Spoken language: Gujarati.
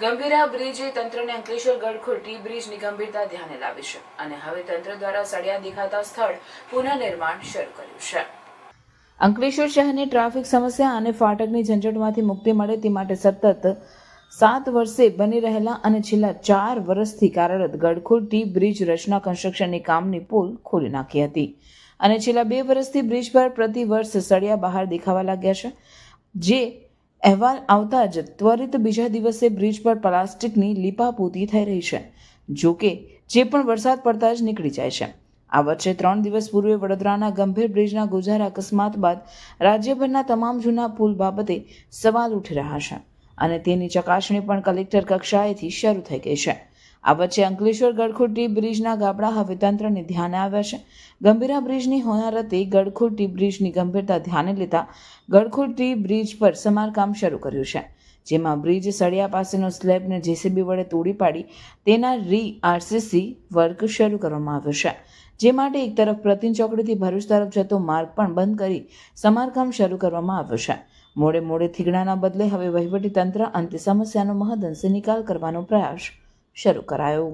ગંભીરા બ્રિજે તંત્રને અંકલેશ્વર ગડખોલ ટી બ્રિજની ગંભીરતા ધ્યાને લાવી છે અને હવે તંત્ર દ્વારા સળિયા દેખાતા સ્થળ પુનઃનિર્માણ શરૂ કર્યું છે. અંકલેશ્વર શહેરની ટ્રાફિક સમસ્યા અને ફાટકની ઝંઝટમાંથી મુક્તિ મળે તે માટે સતત 7 વર્ષે બની રહેલા અને છેલ્લા 4 વર્ષથી કાર્યરત ગડખોલ ટી બ્રિજ રચના કન્સ્ટ્રક્શનની કામની પોલ ખોલી નાખી હતી અને છેલ્લા 2 વર્ષથી બ્રિજ પર પ્રતિ વર્ષ સળિયા બહાર દેખાવા લાગ્યા છે. જે અહેવાલ આવતા જ ત્વરિત બીજા દિવસે બ્રિજ પર પ્લાસ્ટિકની લીપાપોતી થઈ રહી છે. જોકે જે પણ વરસાદ પડતા જ નીકળી જાય છે. આ વચ્ચે 3 દિવસ પૂર્વે વડોદરાના ગંભીર બ્રિજના ગોઝાર અકસ્માત બાદ રાજ્યભરના તમામ જૂના પુલ બાબતે સવાલ ઉઠી રહ્યા છે અને તેની ચકાસણી પણ કલેક્ટર કક્ષાએથી શરૂ થઈ ગઈ છે. આ વચ્ચે અંકલેશ્વર ગડખોલ ટી બ્રિજના ગાબડા હવે તંત્રને ધ્યાને આવ્યા છે. ગંભીરા બ્રિજની હોનારતે ગડખોલ ટી બ્રિજની ગંભીરતા ધ્યાને લેતા ગડખોલ ટી બ્રિજ પર સમારકામ શરૂ કર્યું છે, જેમાં બ્રિજ સળિયા પાસેનો સ્લેબને જેસીબી વડે તોડી પાડી તેના RCC વર્ક શરૂ કરવામાં આવ્યો છે. જે માટે એક તરફ પ્રતિન ચોકડીથી ભરૂચ તરફ જતો માર્ગ પણ બંધ કરી સમારકામ શરૂ કરવામાં આવ્યો છે. મોડે થીગડાના બદલે હવે વહીવટી તંત્ર અંતે સમસ્યાનો મહદઅંશે નિકાલ કરવાનો પ્રયાસ શરૂ કરાયો.